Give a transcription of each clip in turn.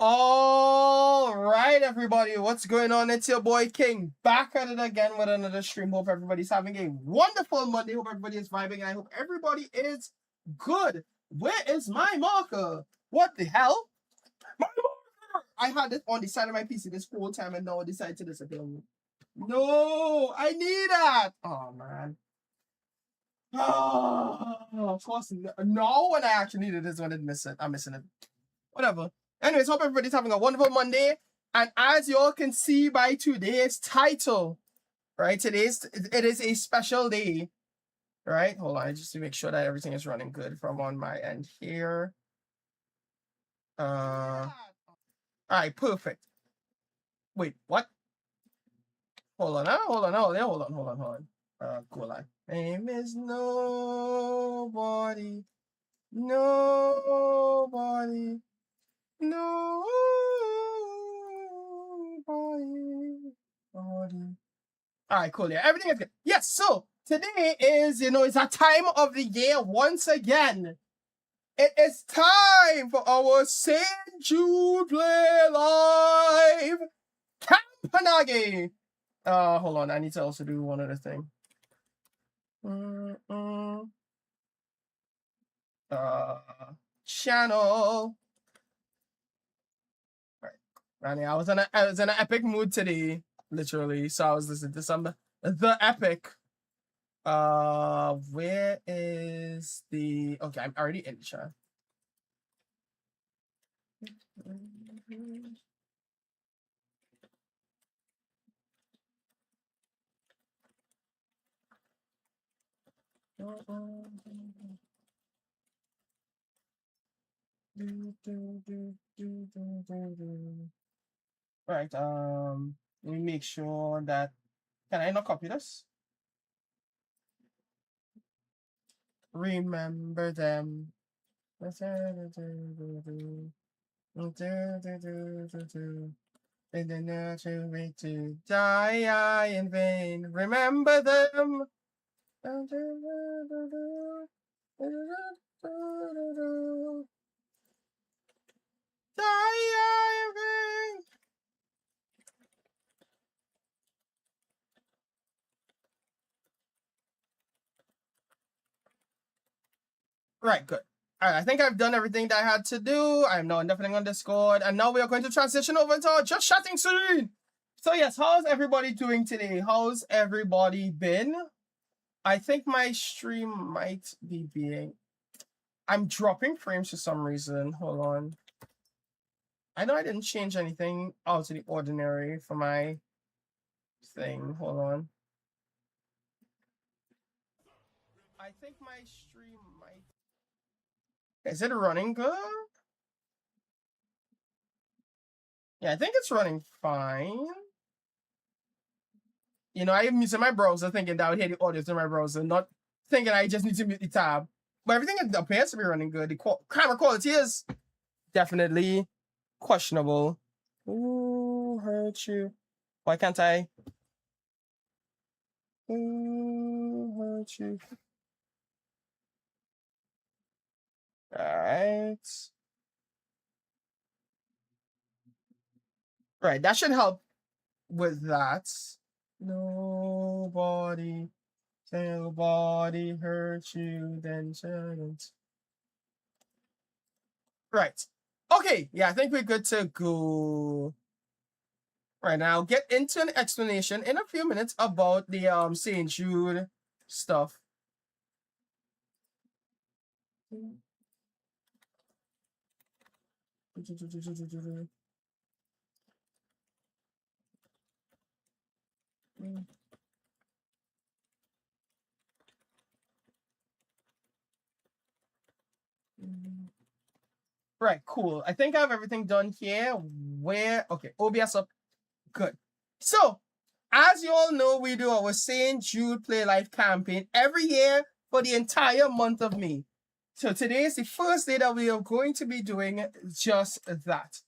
All right, everybody, what's going on? It's your boy King back at it again with another stream. Hope everybody's having a wonderful Monday. Hope everybody is vibing, and I hope everybody is good. Where is my marker? What the hell? My marker! I had it on the side of my PC this whole time, and now I decided to disappear. No, I need that. Oh man. Oh, of course. No, when I actually need it is when I'm missing it. Whatever. Anyways, hope everybody's having a wonderful Monday. And as you all can see by today's title, right? It is a special day, right? Hold on, just to make sure that everything is running good from on my end here. All right, perfect. Wait, what? Hold on. Cool line. Name is nobody. Nobody. Nobody. All right, cool. Yeah, everything is good. Yes, so today is, it's a time of the year once again. It is time for our St. Jude Play Live Campanage. Hold on, I need to also do one other thing. Channel. Right. I was in an epic mood today, literally. So I was listening to the epic. Where is the okay? I'm already in the chat. Right. Let me make sure that. Can I not copy this? Remember them. And then not too late to die in vain. Remember them. Right, good. All right, I think I've done everything that I had to do. I'm now definitely on Discord, and now we are going to transition over into our just chatting screen. So yes, how's everybody doing today? How's everybody been? I think my stream might be being... I'm dropping frames for some reason. Hold on. I know I didn't change anything out of the ordinary for my thing. Hold on. I think my stream might... Is it running good? Yeah, I think it's running fine. I'm using my browser thinking that I would hear the audio through my browser, not thinking I just need to mute the tab. But everything appears to be running good. The camera quality is definitely questionable. Ooh, hurt you. Why can't I? Ooh, hurt you. Alright. Right, that should help with that. Nobody hurt you, then shouldn't. Right. Okay, yeah, I think we're good to go. Right, now I'll get into an explanation in a few minutes about the St. Jude stuff. Right, cool. I think I have everything done here. Okay, OBS up. Good. So, as you all know, we do our St. Jude Play Life campaign every year for the entire month of May. So today is the first day that we are going to be doing just that.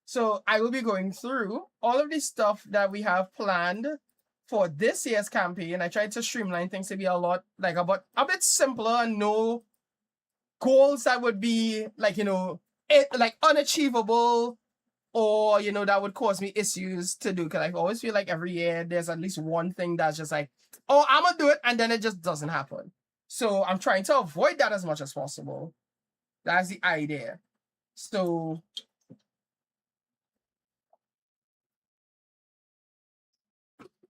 So I will be going through all of the stuff that we have planned for this year's campaign. I tried to streamline things to be a bit simpler and no goals that would be unachievable or you know, that would cause me issues to do, because I always feel like every year there's at least one thing that's just like, oh, I'm gonna do it, and then it just doesn't happen. So I'm trying to avoid that as much as possible. That's the idea. So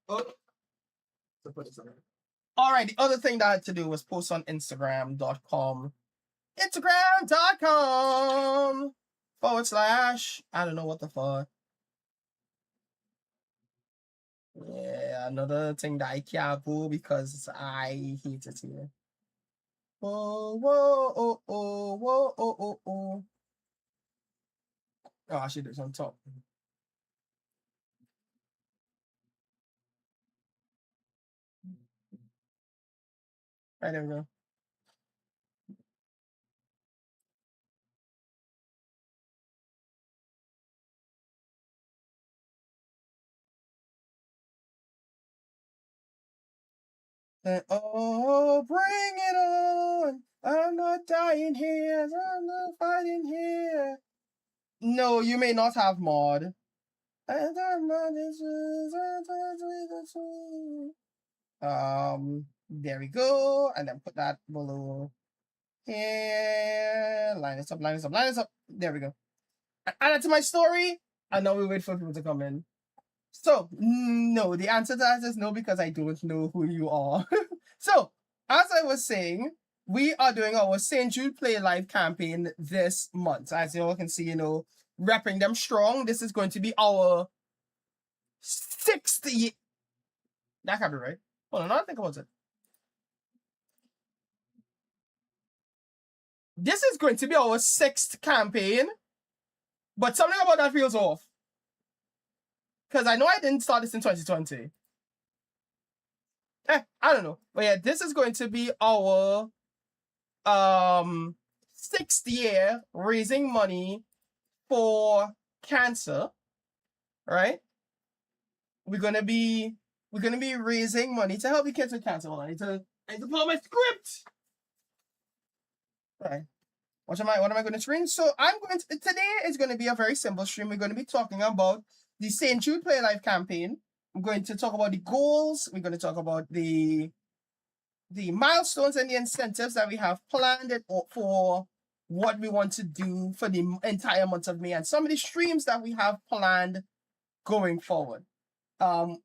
oh, to put this on. All right, the other thing that I had to do was post on Instagram.com. Instagram.com / I don't know what the fuck. Yeah, another thing that I can't go because I hate it here. Whoa, whoa, oh, oh, whoa, oh, oh, oh. Oh, I should do this on top. Right, there we go. Oh, bring it on. I'm not dying here. I'm not fighting here. No, you may not have mod. There we go. And then put that below here. Line this up, line this up, line this up. There we go. Add it to my story. And now we wait for people to come in. So, no, the answer to that is no, because I don't know who you are. So, as I was saying, we are doing our St. Jude Play Live campaign this month. As you all can see, you know, repping them strong. This is going to be our 6th year. That can't be right. Hold on, I think about it. This is going to be our 6th campaign, but something about that feels off. Because I know I didn't start this in 2020. I don't know. But yeah, this is going to be our 6th year raising money for cancer. Right? We're gonna be raising money to help the kids with cancer. Hold on, I need to pull out my script. All right. What am I going to stream? So today is going to be a very simple stream. We're going to be talking about the St. Jude Play Life campaign. I'm going to talk about the goals. We're going to talk about the milestones and the incentives that we have planned for what we want to do for the entire month of May, and some of the streams that we have planned going forward. I'm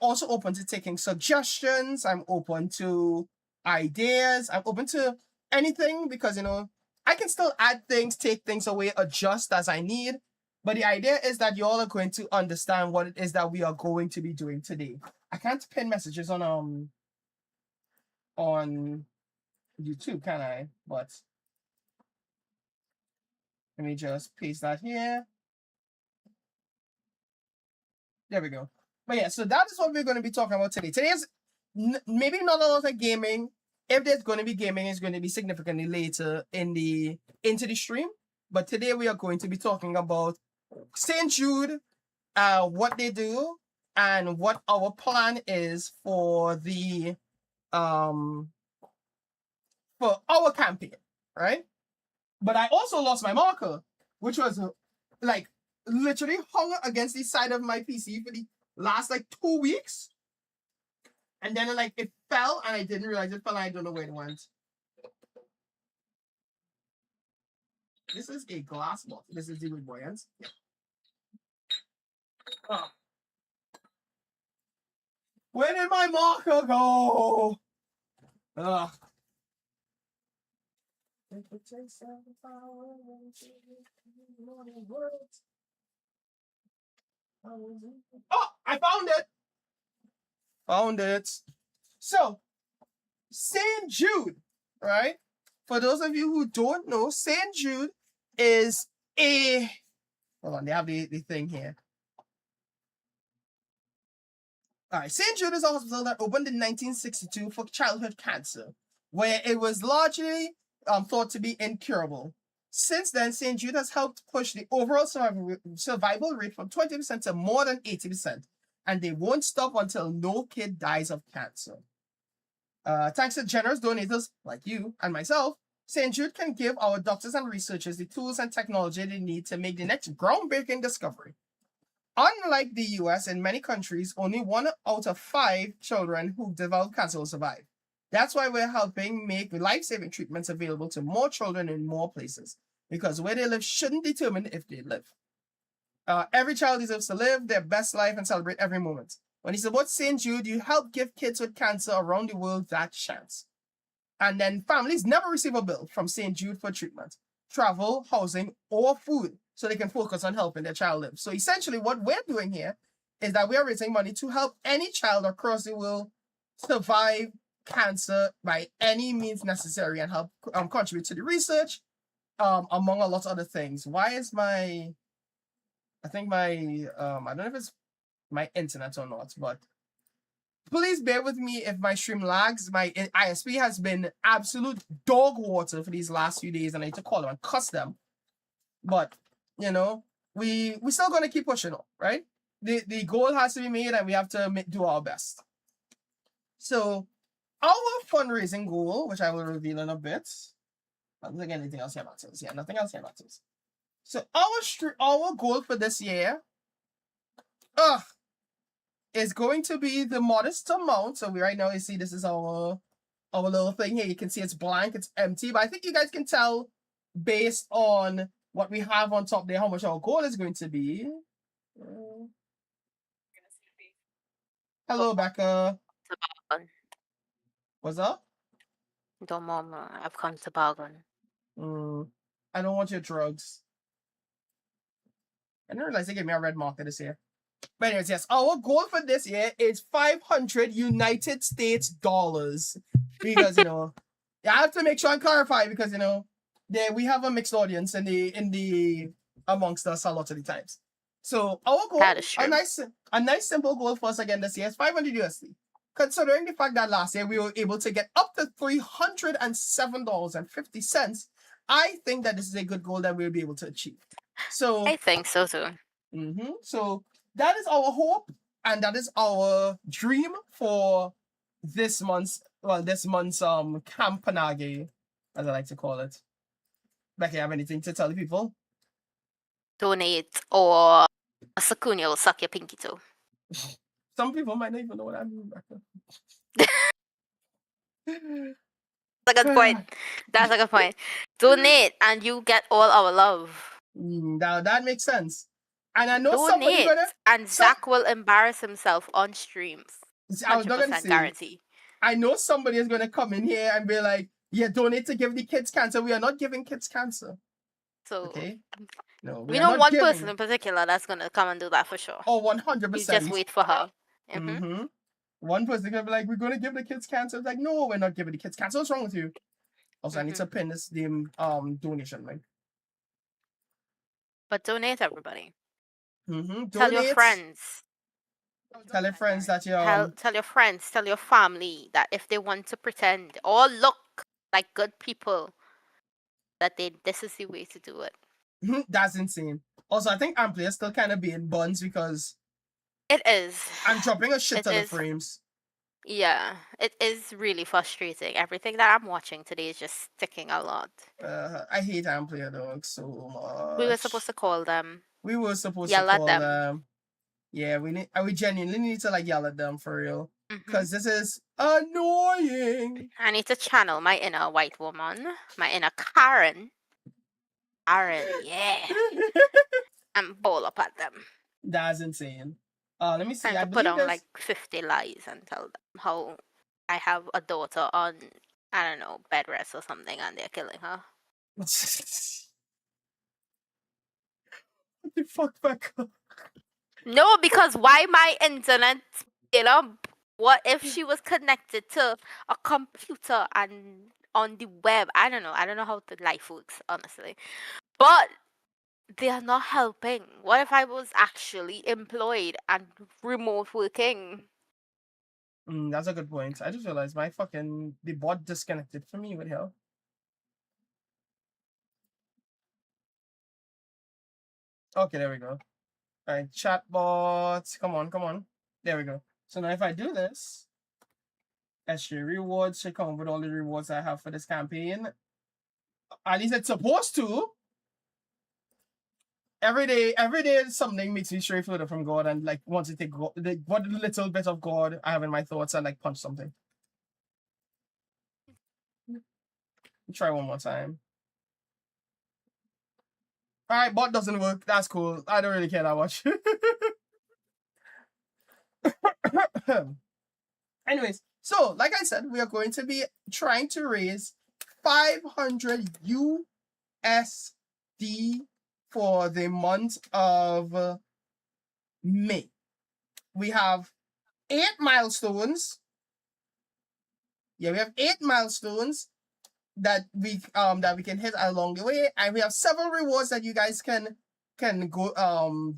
also open to taking suggestions. I'm open to ideas. I'm open to anything, because, you know, I can still add things, take things away, adjust as I need. But the idea is that you all are going to understand what it is that we are going to be doing today. I can't pin messages on YouTube, can I? But let me just paste that here. There we go. But yeah, so that is what we're going to be talking about today. Today is maybe not a lot of gaming. If there's going to be gaming, it's going to be significantly later into the stream. But today we are going to be talking about St. Jude, what they do, and what our plan is for the for our campaign, right? But I also lost my marker, which was like literally hung against the side of my PC for the last like 2 weeks. And then like it fell, and I didn't realize it fell, and I don't know where it went. This is a glass bottle. This is the buoyant. Yeah. Oh. Where did my marker go? Ugh. Oh, I found it. Found it. So, St. Jude, right? For those of you who don't know, St. Jude is a... Hold on, they have the thing here. All right, St. Jude is a hospital that opened in 1962 for childhood cancer, where it was largely thought to be incurable. Since then, St. Jude has helped push the overall survival rate from 20% to more than 80%, and they won't stop until no kid dies of cancer. Thanks to generous donors like you and myself, St. Jude can give our doctors and researchers the tools and technology they need to make the next groundbreaking discovery. Unlike the US, in many countries, only 1 out of 5 children who develop cancer will survive. That's why we're helping make life-saving treatments available to more children in more places, because where they live shouldn't determine if they live. Every child deserves to live their best life and celebrate every moment. When you support St. Jude, you help give kids with cancer around the world that chance. And then families never receive a bill from St. Jude for treatment, travel, housing, or food, so they can focus on helping their child live. So essentially what we're doing here is that we are raising money to help any child across the world survive cancer by any means necessary and help contribute to the research, among a lot of other things. Why is I don't know if it's my internet or not, but please bear with me if my stream lags. My ISP has been absolute dog water for these last few days, and I need to call them and cuss them. But, you know, we still going to keep pushing on, right? The goal has to be made, and we have to do our best. So, our fundraising goal, which I will reveal in a bit. I don't think anything else here matters. Yeah, nothing else here matters. So, our goal for this year is going to be the modest amount. So, right now, you see, this is our little thing here. You can see it's blank, it's empty. But I think you guys can tell based on what we have on top there, how much our goal is going to be. Hello, Becca. What's up? Don't mama, I've come to bargain. I don't want your drugs. I didn't realize they gave me a red marker this year. But anyways, yes, our goal for this year is 500 United States dollars. Because, you know, I have to make sure and clarify because, you know, we have a mixed audience in the amongst us a lot of the times. So our goal, That is true. a nice simple goal for us again this year is 500 USD. Considering the fact that last year we were able to get up to $307.50, I think that this is a good goal that we'll be able to achieve. So I think so too. So that is our hope and that is our dream for this month's Camp Panage, as I like to call it. Becky, have anything to tell the people? Donate or Sakuni will suck your pinky toe. Some people might not even know what I mean, Becca. That's a good point. That's a good point. Donate and you get all our love. Now that makes sense. And I know Donate and Zach will embarrass himself on stream. 100% guarantee. I know somebody is going to come in here and be like, yeah, donate to give the kids cancer. We are not giving kids cancer. So, okay? No, we know one person in particular that's going to come and do that for sure. Oh, 100%. You just wait for her. One person going to be like, we're going to give the kids cancer. It's like, no, we're not giving the kids cancer. What's wrong with you? Also, I need to pin this donation link. But donate, everybody. Donate. Tell your friends. Tell your friends that you tell your friends, tell your family that if they want to pretend or look like good people, that this is the way to do it. That's insane. Also, I think Amplia is still kind of being buns because it is. I'm dropping a shit ton of frames. Yeah, it is really frustrating. Everything that I'm watching today is just sticking a lot. I hate Amplia dogs so much. We were supposed to call them. We were supposed to call them. Yeah, we genuinely need to like yell at them for real. Because this is annoying. I need to channel my inner white woman, my inner Karen. Karen, yeah. And bowl up at them. That's insane. Let me see. I put on like 50 lies and tell them how I have a daughter on, I don't know, bed rest or something, and they're killing her. What the fuck, Becca? No, because why my internet, you know, what if she was connected to a computer and on the web? I don't know how the life works, honestly. But they are not helping. What if I was actually employed and remote working? That's a good point. I just realized the bot disconnected from me. What the hell? Okay, there we go. All right, chatbots. Come on. There we go. So now if I do this, extra rewards should come with all the rewards I have for this campaign. At least it's supposed to. Every day something makes me stray further from God, and like once I take God, what little bit of God I have in my thoughts, and like punch something. Try one more time. All right, bot doesn't work. That's cool. I don't really care that much. Anyways, so like I said, we are going to be trying to raise 500 USD for the month of May. We have 8 milestones. Yeah, we have 8 milestones that we can hit along the way, and we have several rewards that you guys can go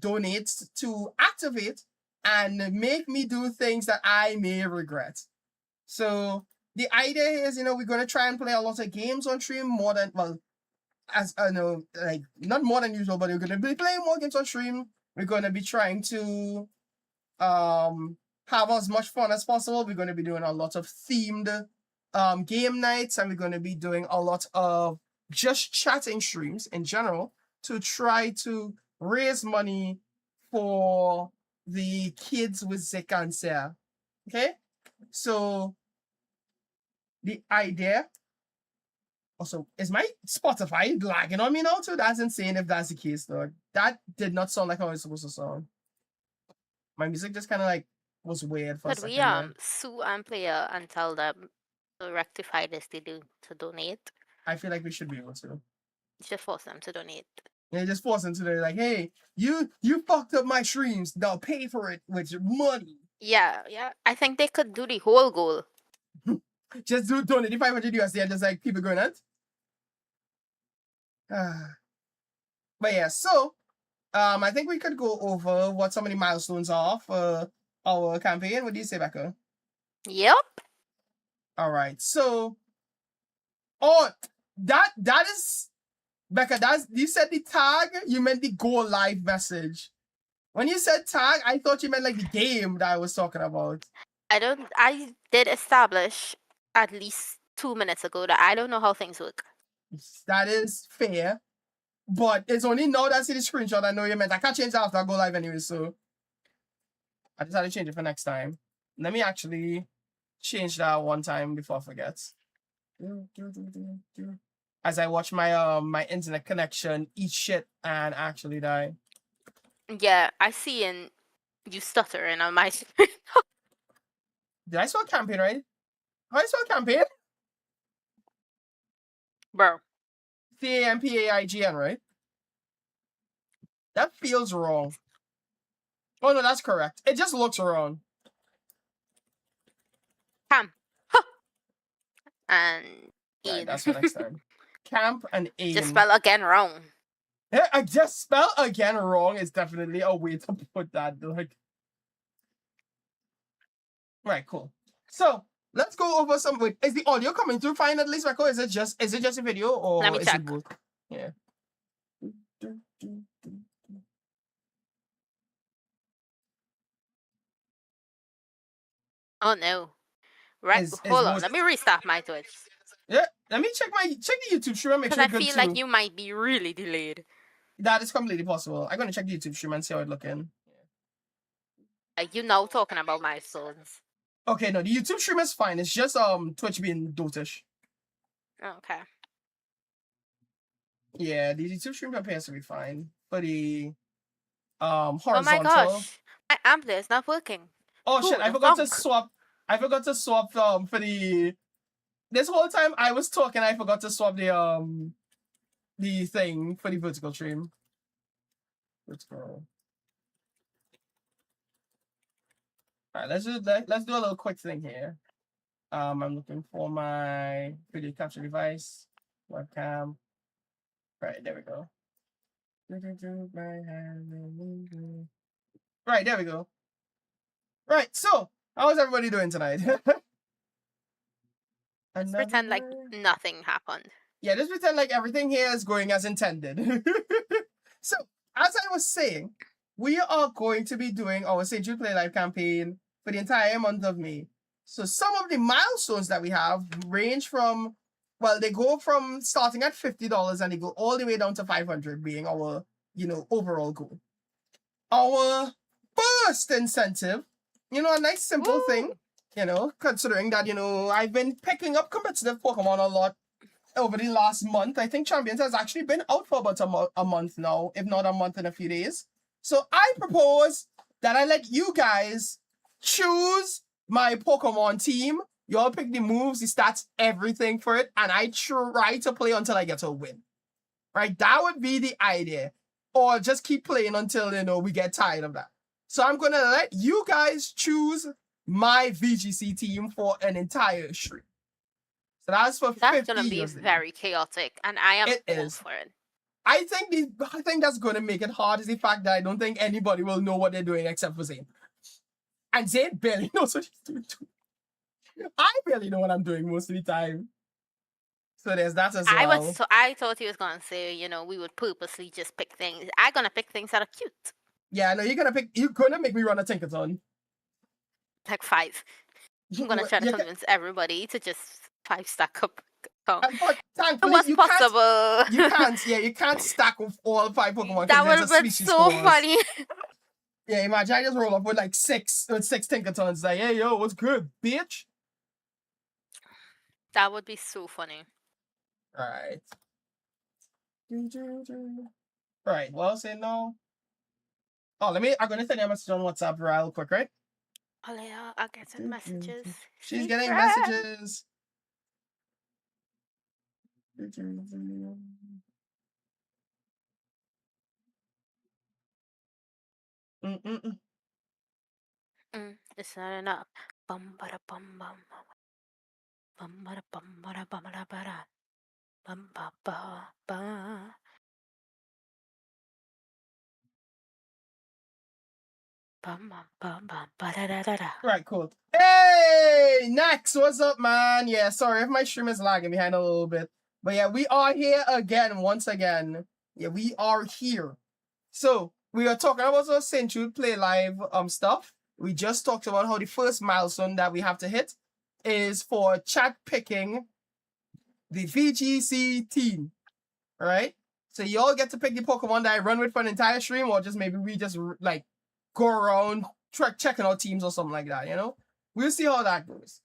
donate to activate and make me do things that I may regret. So the idea is, we're gonna try and play a lot of games on stream, more than, well, as I know, like not more than usual, but we're gonna be playing more games on stream. We're gonna be trying to have as much fun as possible. We're gonna be doing a lot of themed game nights, and we're gonna be doing a lot of just chatting streams in general to try to raise money for the kids with the cancer. Okay, so the idea. Also, is my Spotify lagging on me now too? That's insane if that's the case, though. That did not sound like how it was supposed to sound. My music just kind of like was weird for a Could we second there. sue Amplayer and tell them to rectify this to donate? I feel like we should be able to. Just force them to donate. Yeah, just force them to do like, hey, you fucked up my streams. Now pay for it with your money. Yeah. I think they could do the whole goal. Just donate the 500 USD and just like keep it going out. But yeah, so I think we could go over what some of the milestones are for our campaign. What do you say, Becca? Yep. All right, so that is Becca. You said the tag. You meant the go live message. When you said tag, I thought you meant like the game that I was talking about. I did establish at least 2 minutes ago that I don't know how things work. That is fair, but it's only now that I see the screenshot I know you meant. I can't change that after I go live anyway, so I just had to change it for next time. Let me actually change that one time before I forget. As I watch my my internet connection eat shit and actually die. Yeah, I see, and you stuttering on my screen. Did I spell campaign right? How I spell campaign? Bro. CAMPAIGN, right? That feels wrong. Oh no, that's correct. It just looks wrong. Cam. And Right, that's for next time. Camp and aim. Just spell again wrong. I just spell again wrong is definitely a way to put that. Like, right, cool. So let's go over some. Wait, is the audio coming through fine at least, Michael? Is it just a video or Let me is check. it both? Yeah. Oh no. Right, hold on. Let me restart my Twitch. Yeah, let me check the YouTube stream and make sure it's good too. Because I feel like you might be really delayed. That is completely possible. I'm gonna check the YouTube stream and see how it's looking. You know, talking about milestones. Okay, no, the YouTube stream is fine. It's just Twitch being dotish. Okay. Yeah, the YouTube stream appears to be fine. For the horizontal. Oh my gosh, my Amplayer is not working. Oh shit! I forgot to swap. I forgot to swap for the. This whole time I was talking, I forgot to swap the thing for the vertical stream. Vertical. All right, let's do a little quick thing here. I'm looking for my video capture device, webcam. Right, there we go. Right, there we go. Right, so how is everybody doing tonight? Let's pretend like nothing happened. Yeah, just pretend like everything here is going as intended. So, as I was saying, we are going to be doing our St. Jude Play Live campaign for the entire month of May. So some of the milestones that we have range from well, they go from starting at $50 and they go all the way down to $500 being our, overall goal. Our first incentive, a nice simple thing, considering that, I've been picking up competitive Pokemon a lot over the last month. I think Champions has actually been out for about a month now, if not a month and a few days. So I propose that I let you guys choose my Pokemon team. You all pick the moves, the stats, everything for it, and I try to play until I get a win. Right? That would be the idea. Or just keep playing until, we get tired of that. So I'm going to let you guys choose my VGC team for an entire stream. So that's for 50 That's going to be very chaotic, and I am all for it. I think that's going to make it hard is the fact that I don't think anybody will know what they're doing except for Zane. And Zane barely knows what he's doing too. I barely know what I'm doing most of the time. So there's that as well. I thought he was going to say, we would purposely just pick things. I'm going to pick things that are cute. Yeah, no, you're going to make me run a Tinkerton. Like 5. I'm going to try to convince everybody to just 5 stack up. But thankfully, what's possible? You can't stack with all 5 Pokemon. That would have been so funny. Yeah, imagine I just roll up with like 6 Tinkertons. Like, hey, yo, what's good, bitch? That would be so funny. Alright. Right, well, say no. Oh, I'm going to send you a message on WhatsApp real quick, right? Oh, yeah, I'll get some messages. She's getting messages. It's not enough. Bum bada bum bum bum bada bum bada bum bada bada bum ba ba ba. Right, cool. Hey, next, what's up, man? Yeah, sorry if my stream is lagging behind a little bit. But yeah, we are here again, once again. Yeah, we are here. So, we are talking about some St. Jude Play Live stuff. We just talked about how the first milestone that we have to hit is for chat picking the VGC team. Alright? So you all get to pick the Pokemon that I run with for an entire stream, or just maybe we just like go around checking out teams or something like that, We'll see how that goes.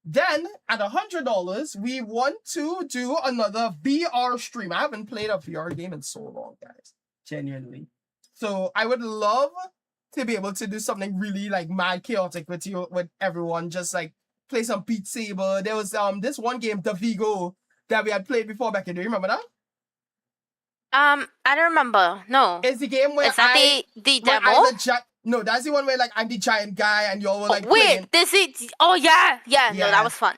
Then, at $100, we want to do another VR stream. I haven't played a VR game in so long, guys. Genuinely. So, I would love to be able to do something really, like, mad chaotic with everyone. Just, like, play some Beat Saber. There was this one game, The Vigo, that we had played before back in the day. Remember that? I don't remember. No. It's the game where is that the demo? No, that's the one where like I'm the giant guy and y'all were like wait, this is yeah. No, that was fun.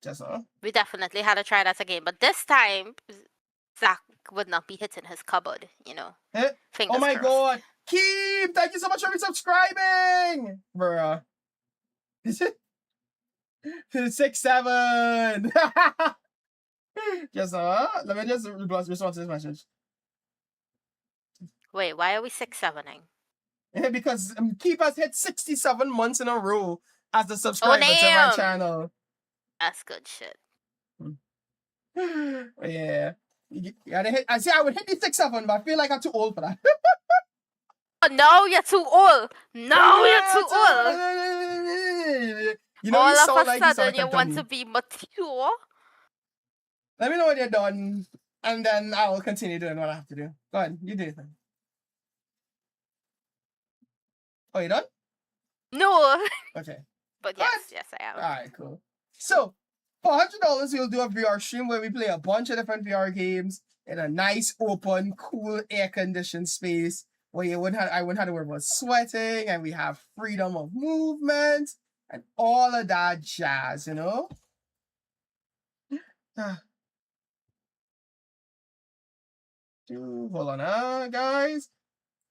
Just we definitely had to try that again, but this time Zach would not be hitting his cupboard, Fingers oh my crossed. God. Keep, thank you so much for resubscribing. Bruh. 6-7. Just let me just respond to this message. Wait, why are we 6-7ing? Because Keep has hit 67 months in a row as the subscriber to my channel. That's good shit. Yeah. I say I would hit the 6-7, but I feel like I'm too old for that. No, you're too old. No, you're too old. All of a sudden, you want to be mature. Let me know when you're done, and then I will continue doing what I have to do. Go ahead, you do it then. Oh, you done? No. Okay. But yes, I am. Alright, cool. So, for $100, we'll do a VR stream where we play a bunch of different VR games in a nice, open, cool, air-conditioned space where I wouldn't have to worry about sweating, and we have freedom of movement and all of that jazz, Hold on, guys.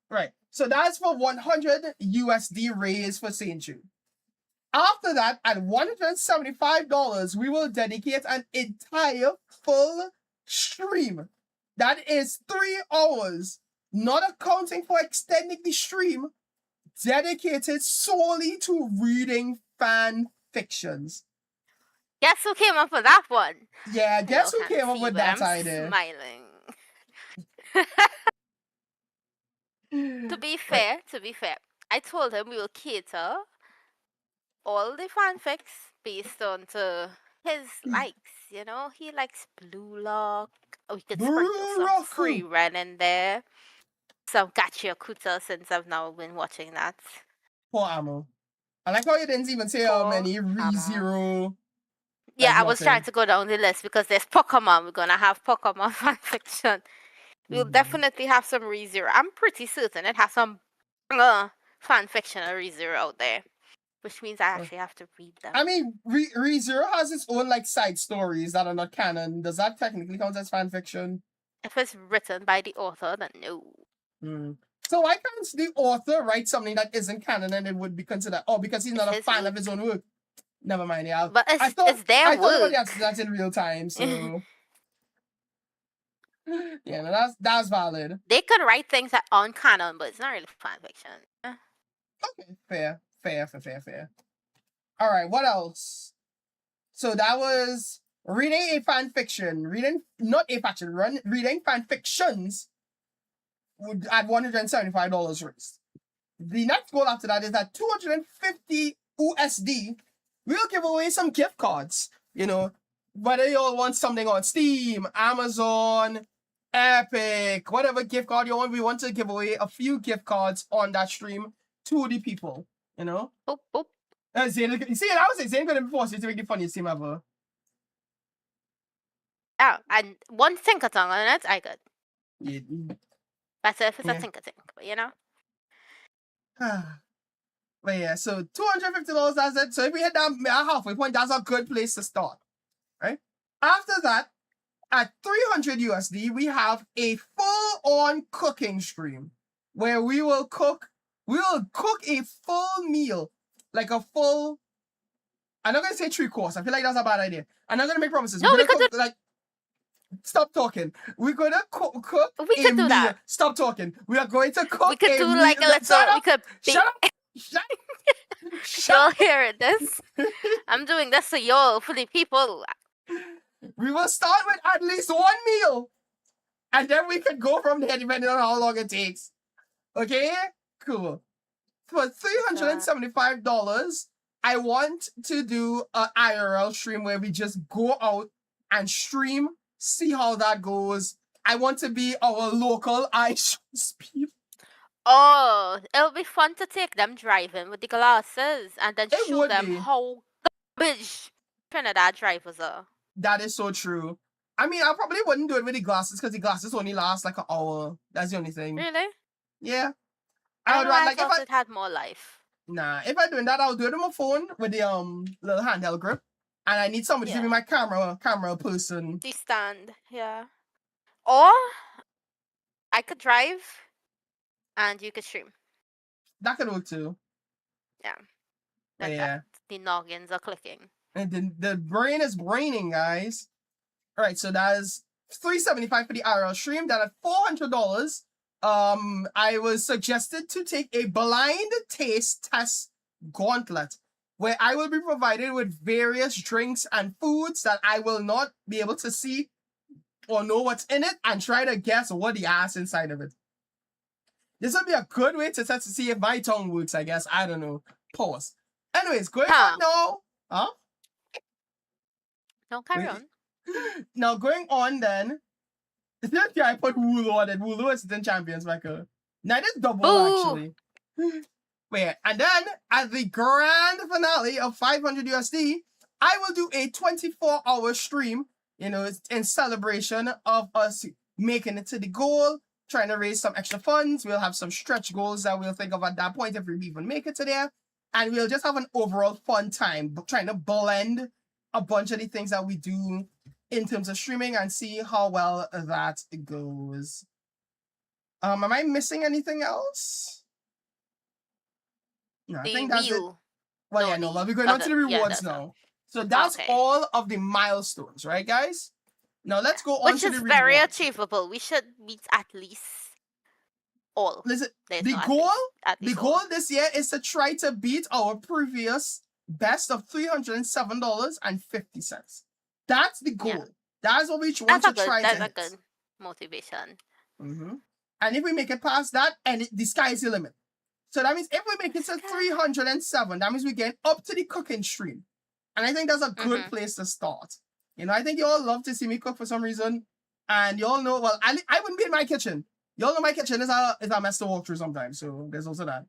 Right. So that's for 100 USD raised for St. Jude. After that, at $175, we will dedicate an entire full stream. That is 3 hours, not accounting for extending the stream, dedicated solely to reading fan fictions. Guess who came up with that one? Yeah, guess who Y'all came can't up see, with but that I'm idea? smiling. To be Right. fair, I told him we will cater all the fanfics based on to his likes. You know, he likes Blue Lock. We could sprinkle some free Roku. Ren in there. Some Gachia Kuta since I've now been watching that. Poor Amo. I like how you didn't even say how Poor many Hammer. ReZero. Yeah, Like I was trying nothing. to go down the list because there's Pokemon. We're gonna have Pokemon fanfiction. We'll Mhm. definitely have some ReZero. I'm pretty certain it has some fanfiction of ReZero out there, which means I actually have to read them. I mean, ReZero has its own like side stories that are not canon. Does that technically count as fan fiction? If it's written by the author, then no. So why can't the author write something that isn't canon and it would be considered? Oh, because he's not It's a his fan work. of his own work. Never mind. Yeah, But I thought their I thought about work. that in real time. So yeah, no, that's valid. They could write things that aren't canon, but it's not really fanfiction. Okay, fair. All right, what else? So that was reading a fan fiction, reading fan fictions would at $175 raised. The next goal after that is at 250 USD. We'll give away some gift cards. You know, whether you all want something on Steam, Amazon, Epic, whatever gift card you want, we want to give away a few gift cards on that stream to the people. You know? Boop, boop. Zane, you see, I was saying Zane gonna be forced to make the funniest team ever. Oh, and one Tinkaton on it, I could. Yeah. Better if it's Yeah. a Tinkatink, but you know? But yeah, so $250, that's it. So if we hit that halfway point, that's a good place to start. Right? After that, at 300 USD, we have a full-on cooking stream where we will cook a full meal, like a full. I'm not gonna say 3 course. I feel like that's a bad idea. I'm not gonna make promises. No, we could cook, like. Stop talking. We're gonna cook We could do meal. that. Stop talking. We are going to cook. We could do meal. like a little. We could. Shut up. Shut Y'all up. hear this? I'm doing this for y'all, for the people. We will start with at least one meal, and then we can go from there depending on how long it takes. Okay? Cool. For $375, I want to do an IRL stream where we just go out and stream, see how that goes. I want to be our local ice speed. Oh, it'll be fun to take them driving with the glasses and then It show would them be. how garbage Trinidad drivers are. That is so true. I mean, I probably wouldn't do it with the glasses because the glasses only last like an hour. That's the only thing. Really? Yeah. I would rather, like if it had more life. Nah, if I'm doing that, I'll do it on my phone with the little handheld grip. And I need somebody to be my camera person. The stand, yeah. Or I could drive and you could stream. That could work too. Yeah. Yeah. The noggins are clicking. And the brain is braining, guys. Alright, so that is $375 for the IRL stream. That at $400. I was suggested to take a blind taste test gauntlet where I will be provided with various drinks and foods that I will not be able to see or know what's in it and try to guess what the ass inside of it. This would be a good way to test to see if my tongue works, I guess. I don't know. Pause. Anyways, going on now. Huh? No, carry on. Now, going on then. Yeah, I put Woolo on it. Woolo is the champions, Michael. Now, this double, actually. Wait, and then, at the grand finale of 500 USD, I will do a 24-hour stream, you know, in celebration of us making it to the goal, trying to raise some extra funds. We'll have some stretch goals that we'll think of at that point if we even make it to there. And we'll just have an overall fun time trying to blend a bunch of the things that we do in terms of streaming and see how well that goes. Am I missing anything else? No, I think that's it. Well, yeah, no, but we're going on to the rewards now. So that's all of the milestones, right, guys? Now let's go on to the rewards. Which is very achievable. We should meet at least all. Listen, There's the no goal, at the least goal all. this year is to try to beat our previous best of $307.50. That's the goal. Yeah. That's what we want to try to That's a hit. good motivation. And if we make it past that, and the sky is the limit. So that means if we make it to 307, that means we get up to the cooking stream. And I think that's a good place to start. You know, I think you all love to see me cook for some reason. And you all know, well, I wouldn't be in my kitchen. You all know my kitchen is a mess to walk through sometimes. So there's also that.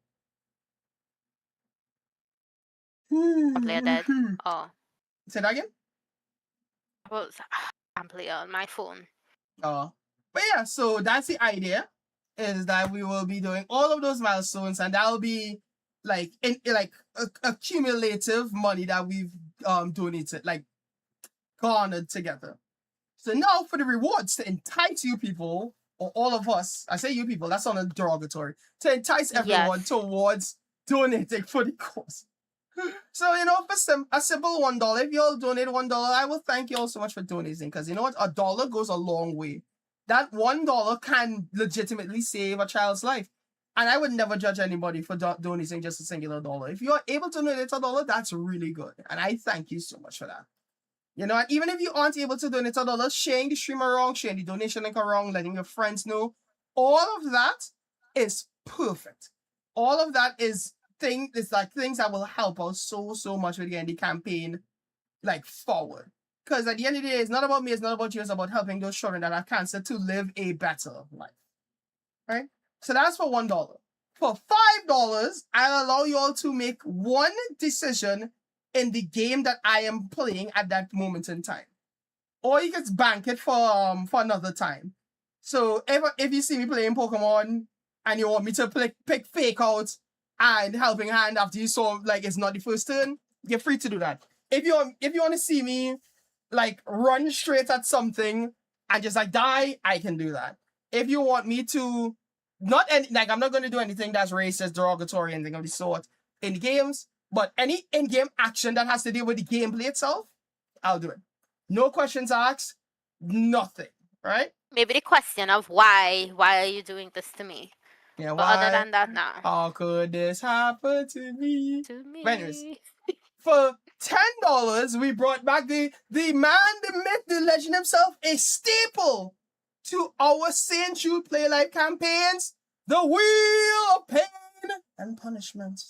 I play dead. Oh. Say that again? Well, I'm playing on my phone. But yeah, so that's the idea, is that we will be doing all of those milestones, and that'll be like a cumulative money that we've donated, like garnered together. So now for the rewards, to entice you people, or all of us, I say you people, that's on a derogatory, to entice everyone towards donating for the cause. So, you know, for a simple $1, if you all donate $1, I will thank you all so much for donating, because you know what? $1 goes a long way. That $1 can legitimately save a child's life. And I would never judge anybody for donating just a singular dollar. If you are able to donate $1, that's really good. And I thank you so much for that. You know, and even if you aren't able to donate $1, sharing the stream around, sharing the donation link around, letting your friends know, all of that is perfect. All of that is things that will help us so much with getting the campaign like forward. Because at the end of the day, it's not about me, it's not about you, it's about helping those children that have cancer to live a better life. Right? So that's for $1. For $5, I'll allow you all to make one decision in the game that I am playing at that moment in time. Or you can bank it for another time. So if you see me playing Pokemon and you want me to pick Fake Out and Helping Hand after you saw like it's not the first turn, you're free to do that. If you want to see me like run straight at something and just like die, I can do that. If you want me to I'm not going to do anything that's racist, derogatory, anything of the sort in games, but any in-game action that has to do with the gameplay itself, I'll do it. No questions asked, nothing, right? Maybe the question of why are you doing this to me? Yeah, but other than that, nah. How could this happen to me? But anyways, for $10, we brought back the man, the myth, the legend himself, a staple to our St. Jude Play Life campaigns, the Wheel of Pain and Punishment.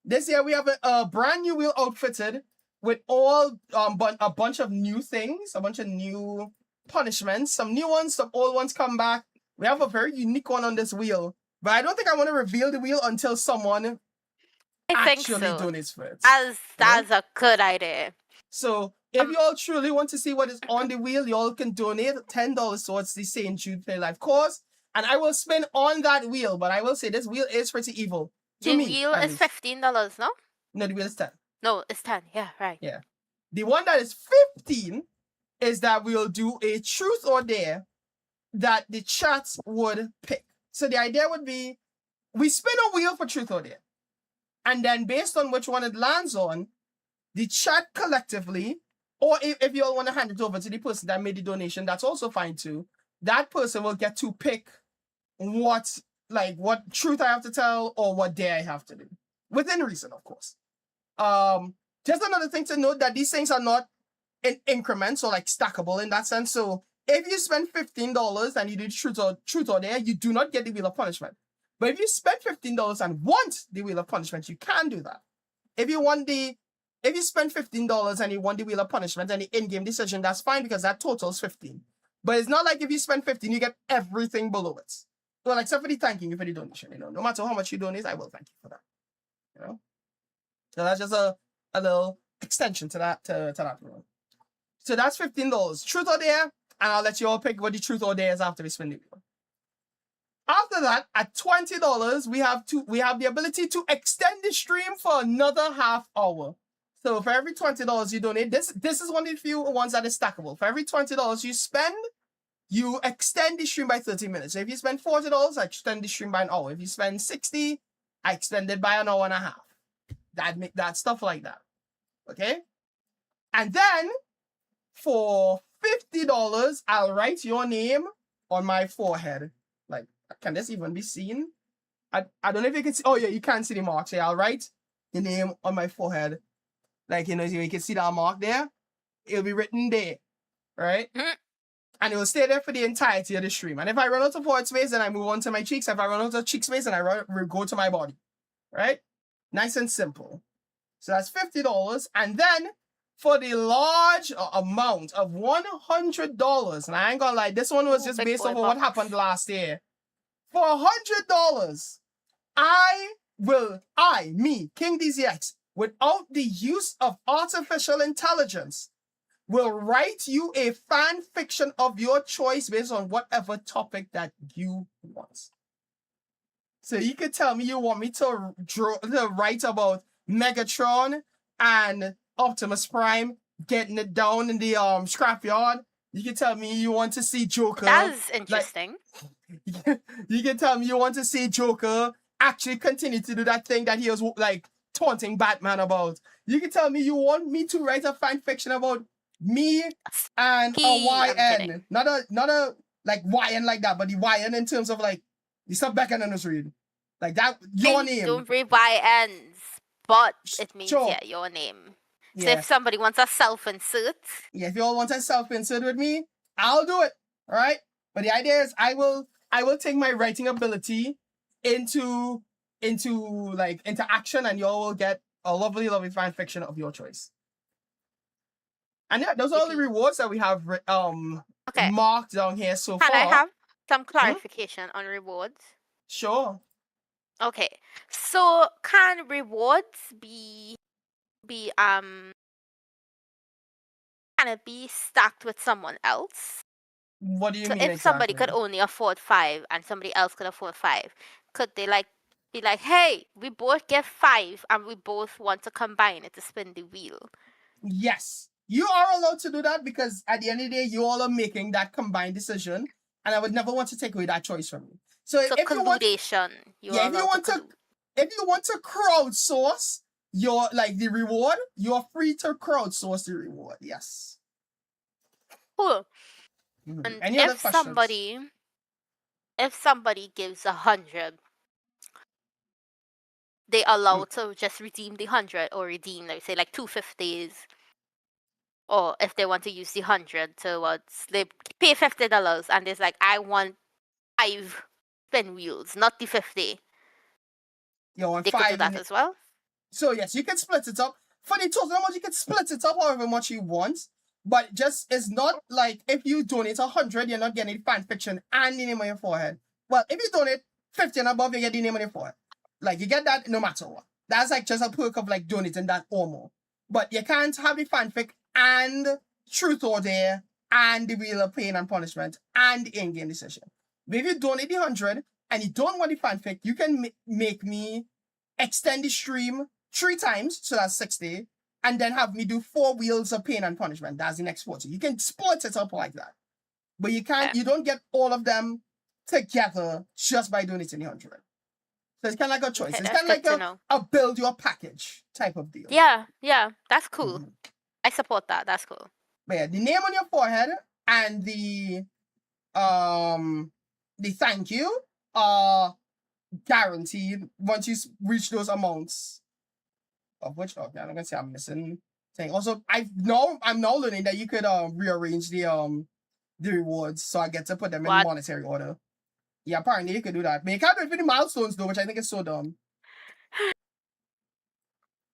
This year we have a brand new wheel outfitted with all a bunch of new things, a bunch of new punishments, some new ones, some old ones come back. We have a very unique one on this wheel, but I don't think I want to reveal the wheel until someone actually donates for it. That's a good idea. So if you all truly want to see what is on the wheel, you all can donate $10 towards the St. Jude Play Life cause, and I will spin on that wheel. But I will say this wheel is pretty evil. The wheel is $15, no? No, the wheel is 10. No, it's 10. Yeah, right. Yeah. The one that is 15 is that we'll do a truth or dare that the chat would pick. So the idea would be we spin a wheel for truth or dare. And then based on which one it lands on, the chat collectively, or if you all want to hand it over to the person that made the donation, that's also fine too. That person will get to pick what truth I have to tell or what dare I have to do. Within reason, of course. Just another thing to note that these things are not in increments or like stackable in that sense. So if you spend $15 and you do truth or dare, you do not get the Wheel of Punishment. But if you spend $15 and want the Wheel of Punishment, you can do that. If you spend $15 and you want the Wheel of Punishment and the in-game decision, that's fine because that totals 15. But it's not like if you spend 15, you get everything below it. Well, except for the thanking you for the donation, you know. No matter how much you donate, I will thank you for that. You know? So that's just a little extension to that rule. So that's $15. Truth or dare, and I'll let you all pick what the truth or dare is after we spin the wheel. After that, at $20, we have the ability to extend the stream for another half hour. So for every $20 you donate, this is one of the few ones that is stackable. For every $20 you spend, you extend the stream by 30 minutes. So if you spend $40, I extend the stream by an hour. If you spend $60, I extend it by an hour and a half. That stuff like that. Okay? And then for $50, I'll write your name on my forehead. Like Can this even be seen? I don't know if you can see. Oh yeah, you can see the marks. Yeah, I'll write the name on my forehead. Like, you can see that mark there. It'll be written there, right? And it will stay there for the entirety of the stream. And if I run out of forehead space, then I move on to my cheeks. If I run out of cheek space, then I go to my body, right? Nice and simple. So that's $50. And then for the large amount of $100, and I ain't gonna lie, this one was just based off of what happened last year. For $100, me, King DZX, without the use of artificial intelligence, will write you a fan fiction of your choice based on whatever topic that you want. So you could tell me you want me to write about Megatron and Optimus Prime getting it down in the scrapyard. You can tell me you want to see Joker. That's interesting. You can tell me you want to see Joker actually continue to do that thing that he was like taunting Batman about. You can tell me you want me to write a fan fiction about me and a YN. Not a like YN like that, but the YN in terms of like the stuff back in the read. Like that, your name. Don't read YNs, but it means your name. So if somebody wants a self-insert. Yeah, if you all want a self-insert with me, I'll do it. All right? But the idea is I will take my writing ability into action, and you all will get a lovely, lovely fan fiction of your choice. And yeah, those are all the rewards that we have marked down here so far. Can I have some clarification on rewards? Sure. Okay. So can rewards can it be stacked with someone else? What do you mean? If somebody could only afford 5 and somebody else could afford 5, could they be like, hey, we both get 5 and we both want to combine it to spin the wheel? Yes. You are allowed to do that because at the end of the day, you all are making that combined decision, and I would never want to take away that choice from you. So if you want, if you want to crowdsource your the reward, you're free to crowdsource the reward. Yes. Cool. And if somebody gives 100, they allow to just redeem the 100 or redeem, let's say, like 250s. Or if they want to use the 100 towards, they pay $50 and it's like, I want 5 spin wheels, not the 50. You want they 5 could do that as well. So yes, you can split it up. For the total amount, you can split it up however much you want. But just it's not like if you donate 100, you're not getting fan fiction and the name on your forehead. Well, if you donate 50 and above, you get the name on your forehead. Like you get that no matter what. That's like just a perk of like donating that or more. But you can't have the fanfic and truth or dare and the wheel of pain and punishment and the in-game decision. But if you donate the 100 and you don't want the fanfic, you can make me extend the stream 3 times, so that's 60, and then have me do 4 wheels of pain and punishment. That's the next 40. You can split it up like that. But you can't, you don't get all of them together just by donating the 100. So it's kind of like a choice. Okay, it's kind of like a build your package type of deal. Yeah, that's cool. I support that. That's cool. But yeah, the name on your forehead and the thank you are guaranteed once you reach those amounts. Of which, okay, I'm gonna say I'm missing thing. Also, I'm now learning that you could rearrange the rewards so I get to put them in monetary order. Yeah, apparently you could do that. But you can't do it for the milestones though, which I think is so dumb.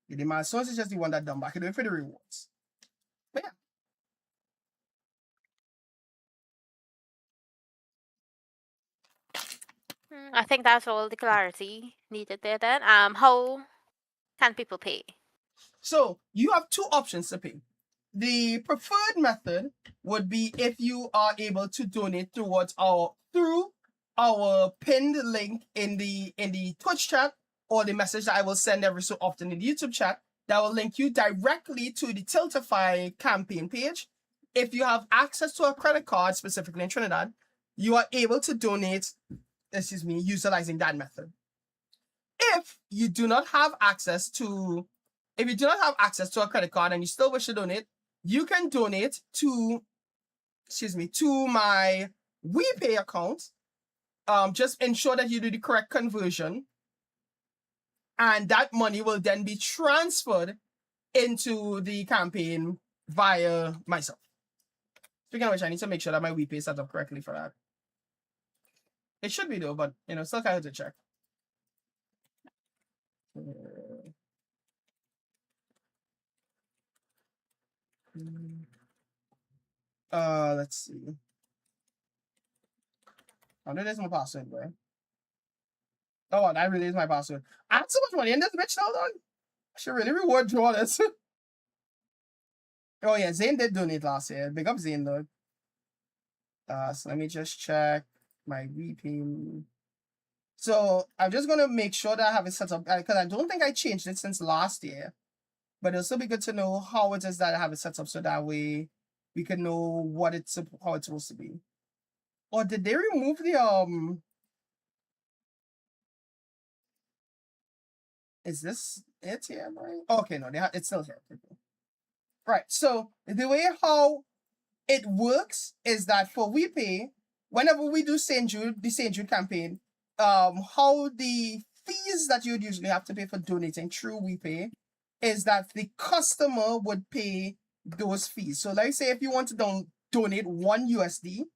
Yeah, the milestones is just the one that dumb, but I can do it for the rewards. But yeah. I think that's all the clarity needed there then. How can people pay? So you have 2 options to pay. The preferred method would be if you are able to donate through our pinned link in the Twitch chat or the message that I will send every so often in the YouTube chat that will link you directly to the Tiltify campaign page. If you have access to a credit card, specifically in Trinidad, you are able to donate, utilizing that method. If you do not have access to a credit card and you still wish to donate, you can donate to my WePay account, just ensure that you do the correct conversion, and that money will then be transferred into the campaign via myself. Speaking of which, I need to make sure that my WePay is set up correctly for that. It should be though, but still kind of to check. Let's see. Oh, that is my password, bro. Oh, that really is my password. I have so much money in this bitch now, dog. I should really reward you all this. Oh yeah, Zane did donate last year. Big up Zane, though. So let me just check my WePay. So I'm just gonna make sure that I have it set up because I don't think I changed it since last year. But it'll still be good to know how it is that I have it set up so that way we can know how it's supposed to be. Or did they remove the Is this it here, right? Okay, no, it's still here. Right. So the way how it works is that for WePay, whenever we do the St. Jude campaign, how the fees that you would usually have to pay for donating through WePay is that the customer would pay those fees. So let's say if you want to donate $1,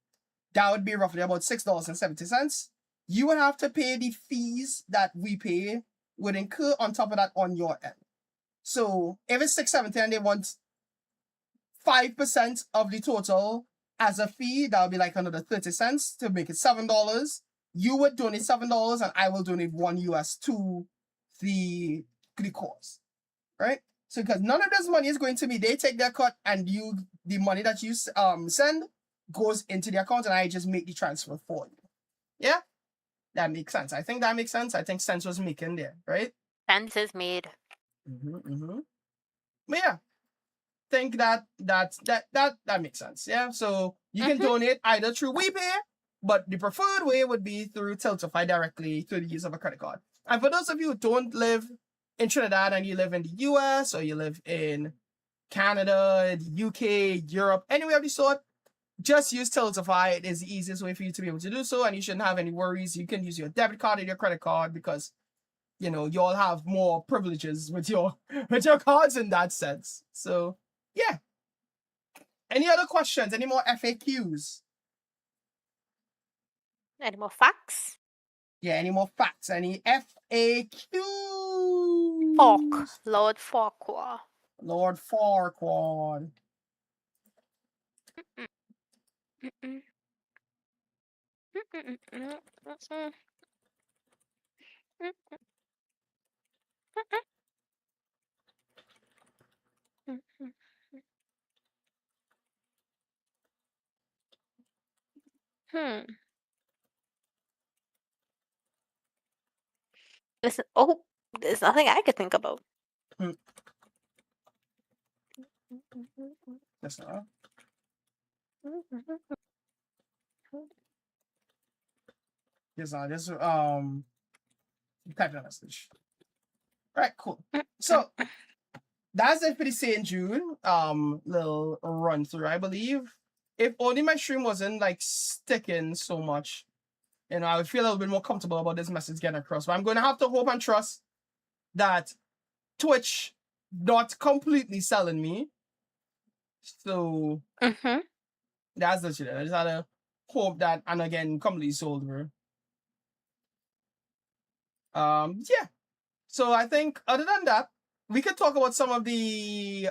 that would be roughly about $6.70. You would have to pay the fees that WePay would incur on top of that on your end. So if it's $6.70 and they want 5% of the total as a fee, that would be like another 30 cents to make it $7. You would donate $7 and I will donate $1 to the cause. Right? So because none of this money is going to me, they take their cut and the money that you send goes into the account and I just make the transfer for you. Yeah? That makes sense. I think that makes sense. I think sense was making there, right? Sense is made. But yeah, think that makes sense. Yeah, so you can donate either through WePay, but the preferred way would be through Tiltify directly through the use of a credit card. And for those of you who don't live in Trinidad and you live in the US or you live in Canada, the UK, Europe, anywhere of the sort, just use Tiltify. It is the easiest way for you to be able to do so, and you shouldn't have any worries. You can use your debit card or your credit card because you all have more privileges with your cards in that sense. So yeah. Any other questions? Any more FAQs? Any more facts? Yeah, any more facts? Any FAQs? Lord Farquhar. Lord Farquhar. Listen, there's nothing I could think about. That's not. Yes, I just type a message. All right, cool. So that's it for the St. Jude little run through, I believe. If only my stream wasn't like sticking so much, I would feel a little bit more comfortable about this message getting across. But I'm going to have to hope and trust that Twitch not completely selling me. So that's the shit. I just had to hope that, and again, completely sold her. Yeah. So I think other than that, we could talk about some of the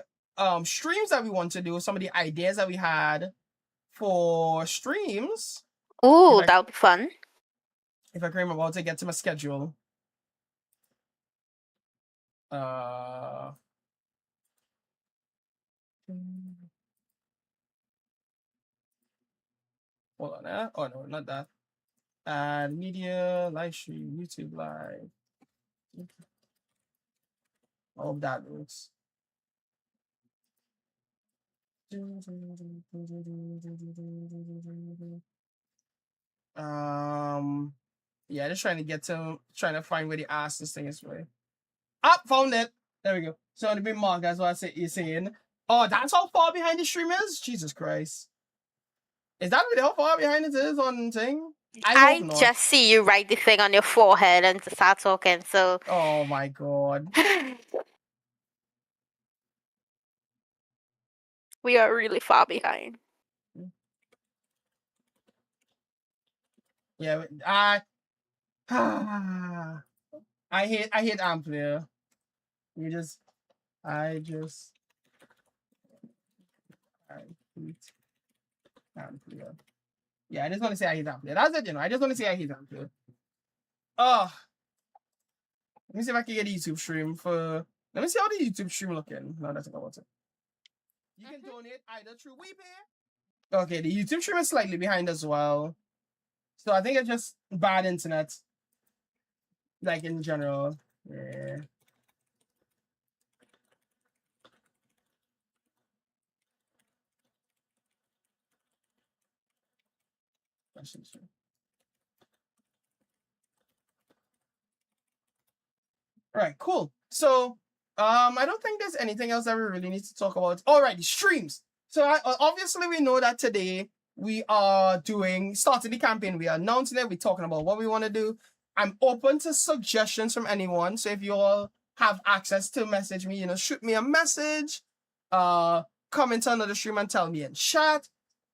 streams that we want to do, some of the ideas that we had for streams. Ooh, that would be fun. If I can remember to get to my schedule. Hold on. Oh no, not that. And media, live stream, YouTube live. All of that works. Yeah, just trying to find where the ass this thing is right. Found it. There we go. So the big mark, that's what you're saying. Oh, that's how far behind the stream is? Jesus Christ. Is that really how far behind it is on thing? I hope not. just see you write the thing on your forehead and start talking. So. Oh my god. We are really far behind. Yeah, I hate Amplia. I hate Amplia. Yeah, I just want to say I hate Amplia. That's it, I just want to say I hate Amplia. Oh, let me see if I can get a YouTube stream for. Let me see how the YouTube stream looking. No, that's not what's it. You can donate either through WePay. Okay, the YouTube stream is slightly behind as well. So I think it's just bad internet. Like in general. Yeah. All right, cool. So, I don't think there's anything else that we really need to talk about. All right, the streams. So, obviously, we know that today we are starting the campaign. We are announcing it. We're talking about what we want to do. I'm open to suggestions from anyone. So, if you all have access to message me, shoot me a message, comment under the stream and tell me in chat.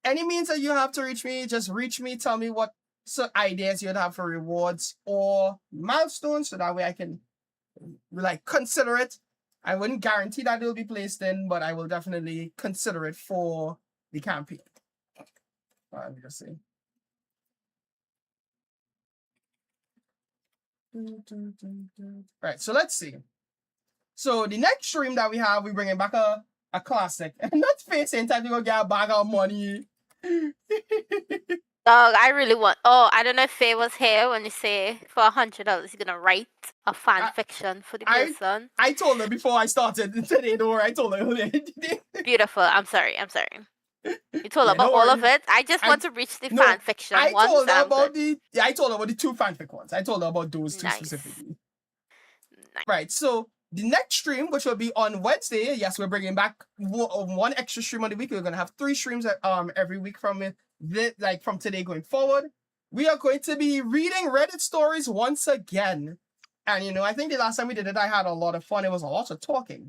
Any means that you have to reach me, just reach me. Tell me what ideas you'd have for rewards or milestones, so that way I can consider it. I wouldn't guarantee that it'll be placed in, but I will definitely consider it for the campaign. Let me just see. Right, so let's see. So the next stream that we have, we're bringing back a classic. Not facing time to go get a bag of money. Dog, I really want. Oh, I don't know if Faye was here when you say for $100 you're gonna write a fan fiction for the person. I told her before I started today. Don't worry, I told her. Beautiful. I'm sorry. You told her about all of it. I just want to reach the fan fiction I ones. told her about I told her about the 2 fanfic ones. I told her about those 2 specifically. Nice. Right. So the next stream, which will be on Wednesday, yes, we're bringing back one extra stream on the week. We're gonna have 3 streams every week from today going forward. We are going to be reading Reddit stories once again. And I think the last time we did it, I had a lot of fun. It was a lot of talking.